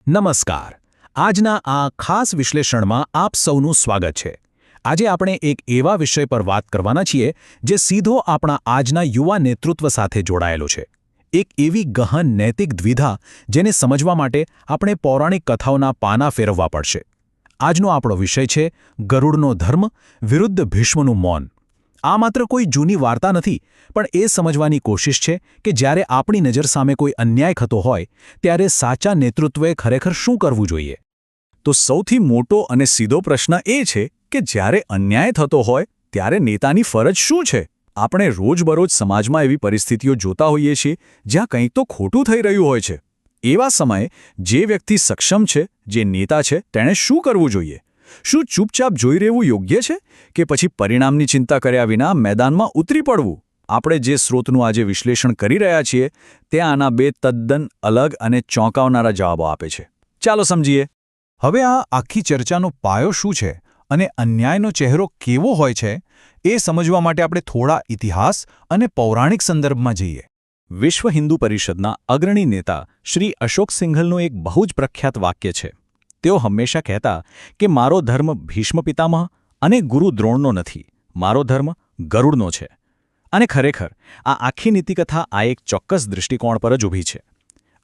નમસ્કાર. આજના આ ખાસ વિશ્લેષણમાં આપ સૌનું સ્વાગત છે. આજે આપણે એક એવા વિષય પર વાત કરવાના છીએ જે સીધો આપણા આજના યુવા નેતૃત્વ સાથે જોડાયેલો છે. એક એવી ગહન નૈતિક દ્વિધા જેને સમજવા માટે આપણે પૌરાણિક કથાઓના પાના ફેરવવા પડશે. આજનો આપણો વિષય છે ગરુડનો ધર્મ વિરુદ્ધ ભીષ્મનું મૌન. આ માત્ર કોઈ જૂની વાર્તા નથી, પણ એ સમજવાની કોશિશ છે કે જ્યારે આપણી નજર સામે કોઈ અન્યાય થતો હોય ત્યારે સાચા નેતૃત્વએ ખરેખર શું કરવું જોઈએ. તો સૌથી મોટો અને સીધો પ્રશ્ન એ છે કે જ્યારે અન્યાય થતો હોય ત્યારે નેતાની ફરજ શું છે? આપણે રોજબરોજ સમાજમાં એવી પરિસ્થિતિઓ જોતા હોઈએ છીએ જ્યાં કંઈક તો ખોટું થઈ રહ્યું હોય છે. એવા સમયે જે વ્યક્તિ સક્ષમ છે, જે નેતા છે, તેણે શું કરવું જોઈએ? શું ચૂપચાપ જોઈ રહેવું યોગ્ય છે કે પછી પરિણામની ચિંતા કર્યા વિના મેદાનમાં ઉતરી પડવું? આપણે જે સ્રોતનું આજે વિશ્લેષણ કરી રહ્યા છીએ તે આના બે તદ્દન અલગ અને ચોંકાવનારા જવાબો આપે છે. ચાલો સમજીએ. હવે આ આખી ચર્ચાનો પાયો શું છે અને અન્યાયનો ચહેરો કેવો હોય છે એ સમજવા માટે આપણે થોડા ઇતિહાસ અને પૌરાણિક સંદર્ભમાં જઈએ. વિશ્વ હિન્દુ પરિષદના અગ્રણી નેતા શ્રી અશોક સિંઘલનું એક બહુ જ પ્રખ્યાત વાક્ય છે. તેઓ હંમેશા કહેતા કે મારો ધર્મ ભીષ્મ પિતામહ અને ગુરુ દ્રોણનો નથી, મારો ધર્મ ગરુડનો છે. અને ખરેખર આ આખી નીતિકથા આ એક ચોક્કસ દૃષ્ટિકોણ પર જ ઊભી છે.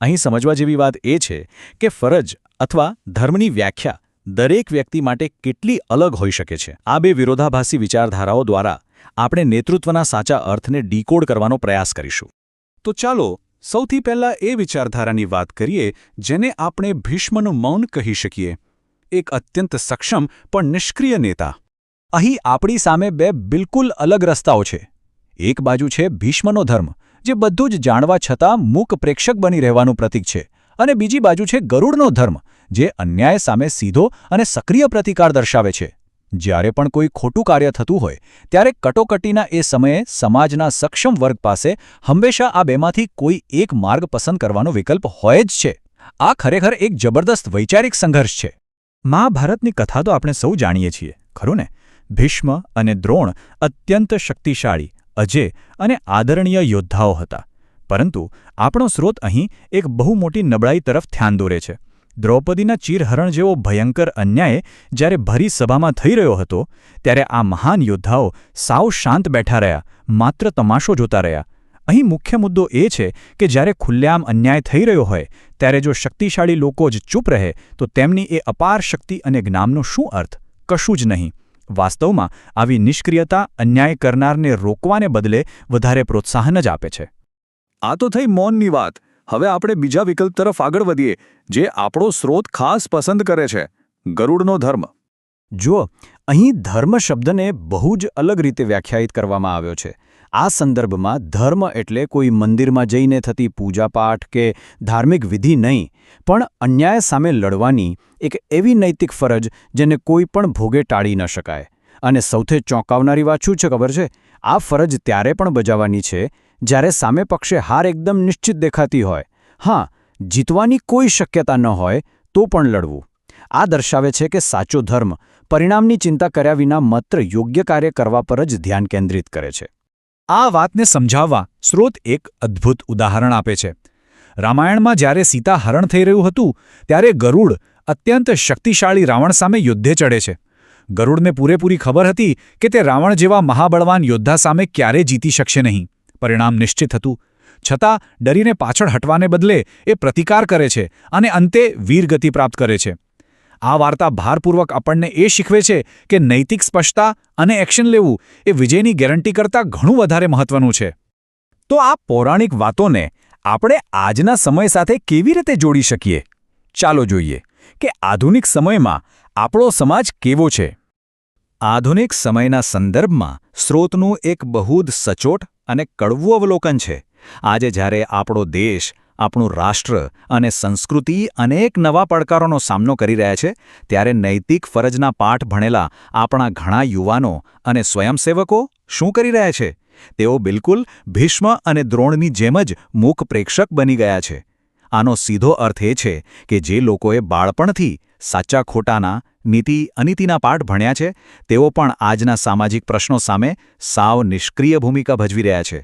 અહીં સમજવા જેવી વાત એ છે કે ફરજ અથવા ધર્મની વ્યાખ્યા દરેક વ્યક્તિ માટે કેટલી અલગ હોઈ શકે છે. આ બે વિરોધાભાસી વિચારધારાઓ દ્વારા આપણે નેતૃત્વના સાચા અર્થને ડીકોડ કરવાનો પ્રયાસ કરીશું. તો ચાલો સૌથી પહેલાં એ વિચારધારાની વાત કરીએ જેને આપણે ભીષ્મનું મૌન કહી શકીએ. એક અત્યંત સક્ષમ પણ નિષ્ક્રિય નેતા. અહીં આપણી સામે બે બિલકુલ અલગ રસ્તાઓ છે. એક બાજુ છે ભીષ્મનો ધર્મ, જે બધું જ જાણવા છતાં મૂક પ્રેક્ષક બની રહેવાનું પ્રતીક છે, અને બીજી બાજુ છે ગરુડનો ધર્મ, જે અન્યાય સામે સીધો અને સક્રિય પ્રતિકાર દર્શાવે છે. જ્યારે પણ કોઈ ખોટું કાર્ય થતું હોય ત્યારે કટોકટીના એ સમયે સમાજના સક્ષમ વર્ગ પાસે હંમેશા આ બેમાંથી કોઈ એક માર્ગ પસંદ કરવાનો વિકલ્પ હોય જ છે. આ ખરેખર એક જબરદસ્ત વૈચારિક સંઘર્ષ છે. મહાભારતની કથા તો આપણે સૌ જાણીએ છીએ, ખરું ને? ભીષ્મ અને દ્રોણ અત્યંત શક્તિશાળી, અજેય અને આદરણીય યોદ્ધાઓ હતા. પરંતુ આપણો સ્રોત અહીં એક બહુ મોટી નબળાઈ તરફ ધ્યાન દોરે છે. દ્રૌપદીના ચીરહરણ જેવો ભયંકર અન્યાય જ્યારે ભરી સભામાં થઈ રહ્યો હતો ત્યારે આ મહાન યોદ્ધાઓ સાવ શાંત બેઠા રહ્યા, માત્ર તમાશો જોતા રહ્યા. અહીં મુખ્ય મુદ્દો એ છે કે જ્યારે ખુલ્લેઆમ અન્યાય થઈ રહ્યો હોય ત્યારે જો શક્તિશાળી લોકો જ ચૂપ રહે તો તેમની એ અપાર શક્તિ અને જ્ઞાનનો શું અર્થ? કશું જ નહીં. વાસ્તવમાં આવી નિષ્ક્રિયતા અન્યાય કરનારને રોકવાને બદલે વધારે પ્રોત્સાહન જ આપે છે. આ તો થઈ મૌનની વાત. હવે આપણે બીજા વિકલ્પ તરફ આગળ વધીએ, જે આપણો સ્રોત ખાસ પસંદ કરે છે, ગરુડનો ધર્મ. જુઓ, અહીં ધર્મ શબ્દને બહુ જ અલગ રીતે વ્યાખ્યાયિત કરવામાં આવ્યો છે. આ સંદર્ભમાં ધર્મ એટલે કોઈ મંદિરમાં જઈને થતી પૂજાપાઠ કે ધાર્મિક વિધિ નહીં, પણ અન્યાય સામે લડવાની એક એવી નૈતિક ફરજ જેને કોઈ પણ ભોગે ટાળી ન શકાય. અને સૌથી ચોંકાવનારી વાત શું છે ખબર છે? આ ફરજ ત્યારે પણ બજાવવાની છે જ્યારે સામે પક્ષે હાર એકદમ નિશ્ચિત દેખાતી હોય. હા, જીતવાની કોઈ શક્યતા ન હોય તો પણ લડવું. આ દર્શાવે છે કે સાચો ધર્મ પરિણામની ચિંતા કર્યા વિના માત્ર યોગ્ય કાર્ય કરવા પર જ ધ્યાન કેન્દ્રિત કરે છે. આ વાતને સમજાવવા સ્રોત એક અદ્ભુત ઉદાહરણ આપે છે. રામાયણમાં જ્યારે સીતા હરણ થઈ રહ્યું હતું ત્યારે ગરુડ અત્યંત શક્તિશાળી રાવણ સામે યુદ્ધે ચડે છે. ગરુડને પૂરેપૂરી ખબર હતી કે તે રાવણ જેવા મહાબળવાન યોદ્ધા સામે ક્યારેય જીતી શકશે નહીં. પરિણામ નિશ્ચિત હતું. છતાં ડરીને પાછળ હટવાને બદલે એ પ્રતિકાર કરે છે અને અંતે વીરગતિ પ્રાપ્ત કરે છે. આ વાર્તા ભારપૂર્વક આપણને એ શીખવે છે કે નૈતિક સ્પષ્ટતા અને એક્શન લેવું એ વિજયની ગેરંટી કરતાં ઘણું વધારે મહત્વનું છે. તો આ પૌરાણિક વાતોને આપણે આજના સમય સાથે કેવી રીતે જોડી શકીએ? ચાલો જોઈએ કે આધુનિક સમયમાં આપણો સમાજ કેવો છે. આધુનિક સમયના સંદર્ભમાં સ્રોતનું એક બહુ જ સચોટ અને કડવું અવલોકન છે. આજે જ્યારે આપણો દેશ, આપણું રાષ્ટ્ર અને સંસ્કૃતિ અનેક નવા પડકારોનો સામનો કરી રહ્યા છે ત્યારે નૈતિક ફરજના પાઠ ભણેલા આપણા ઘણા યુવાનો અને સ્વયંસેવકો શું કરી રહ્યા છે? તેઓ બિલકુલ ભીષ્મ અને દ્રોણની જેમ જ મૂક પ્રેક્ષક બની ગયા છે. આનો સીધો અર્થ એ છે કે જે લોકોએ બાળપણથી સાચા ખોટાના, નીતિ અનીતિના પાઠ ભણ્યા છે તેઓ પણ આજના સામાજિક પ્રશ્નો સામે સાવ નિષ્ક્રિય ભૂમિકા ભજવી રહ્યા છે.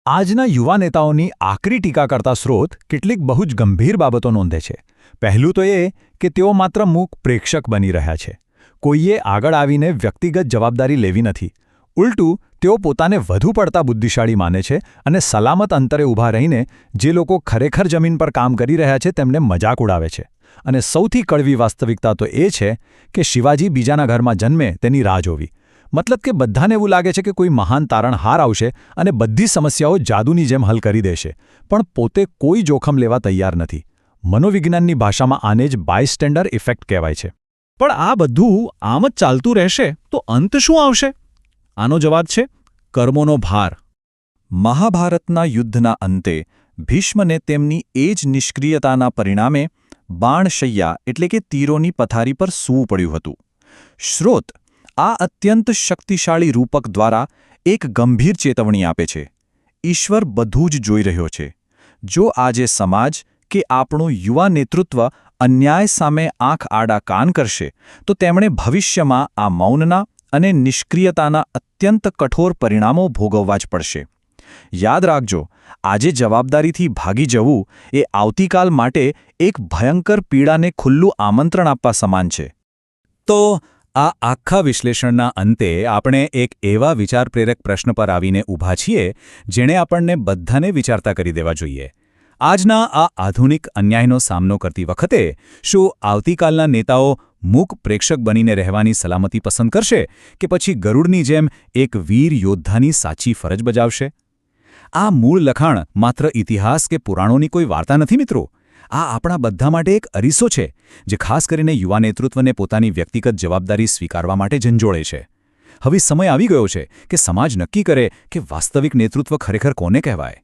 આજના યુવા નેતાઓની આકરી ટીકા કરતા સ્રોત કેટલીક બહુ જ ગંભીર બાબતો નોંધે છે. પહેલું તો એ કે તેઓ માત્ર મૂક પ્રેક્ષક બની રહ્યા છે. કોઈએ આગળ આવીને વ્યક્તિગત જવાબદારી લેવી નથી. ઉલટું તેઓ પોતાને વધુ પડતા બુદ્ધિશાળી માને છે અને સલામત અંતરે ઊભા રહીને જે લોકો ખરેખર જમીન પર કામ કરી રહ્યા છે તેમને મજાક ઉડાવે છે. અને સૌથી કડવી વાસ્તવિકતા તો એ છે કે શિવાજી બીજાના ઘરમાં જન્મે તેની રાહ જોવી. મતલબ કે બધાને એવું લાગે છે કે કોઈ મહાન તારણહાર આવશે અને બધી સમસ્યાઓ જાદુની જેમ હલ કરી દેશે, પણ પોતે કોઈ જોખમ લેવા તૈયાર નથી. મનોવિજ્ઞાનની ભાષામાં આને જ બાયસ્ટેન્ડર ઇફેક્ટ કહેવાય છે. પણ આ બધું આમ જ ચાલતું રહેશે તો અંત શું આવશે? આનો જવાબ છે કર્મોનો ભાર. મહાભારતના યુદ્ધના અંતે ભીષ્મને તેમની એ જ નિષ્ક્રિયતાના પરિણામે બાણશૈયા એટલે કે તીરોની પથારી પર સૂવું પડ્યું હતું. શ્રોત આ અત્યંત શક્તિશાળી રૂપક દ્વારા એક ગંભીર ચેતવણી આપે છે. ઈશ્વર બધું જ જોઈ રહ્યો છે. જો આજે સમાજ કે આપણું યુવા નેતૃત્વ અન્યાય સામે આંખ આડા કાન કરશે તો તેમણે ભવિષ્યમાં આ મૌનના અને નિષ્ક્રિયતાના અત્યંત કઠોર પરિણામો ભોગવવા જ પડશે. યાદ રાખજો, આજે જવાબદારીથી ભાગી જવું એ આવતીકાલ માટે એક ભયંકર પીડાને ખુલ્લું આમંત્રણ આપવા સમાન છે. તો આ આખા વિશ્લેષણના અંતે આપણે એક એવા વિચારપ્રેરક પ્રશ્ન પર આવીને ઊભા છીએ જેણે આપણને બધાને વિચારતા કરી દેવા જોઈએ. આજના આ આધુનિક અન્યાયનો સામનો કરતી વખતે શું આવતીકાલના નેતાઓ મૂક પ્રેક્ષક બનીને રહેવાની સલામતી પસંદ કરશે કે પછી ગરુડની જેમ એક વીર યોદ્ધાની સાચી ફરજ બજાવશે? આ મૂળ લખાણ માત્ર ઇતિહાસ કે પુરાણોની કોઈ વાર્તા નથી મિત્રો. આ આપણા બધા માટે એક અરીસો છે જે ખાસ કરીને યુવા નેતૃત્વને પોતાની વ્યક્તિગત જવાબદારી સ્વીકારવા માટે ઝંઝોળે છે. હવે સમય આવી ગયો છે કે સમાજ નક્કી કરે કે વાસ્તવિક નેતૃત્વ ખરેખર કોને કહેવાય.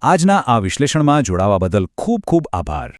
આજના આ વિશ્લેષણમાં જોડાવા બદલ ખૂબ ખૂબ આભાર.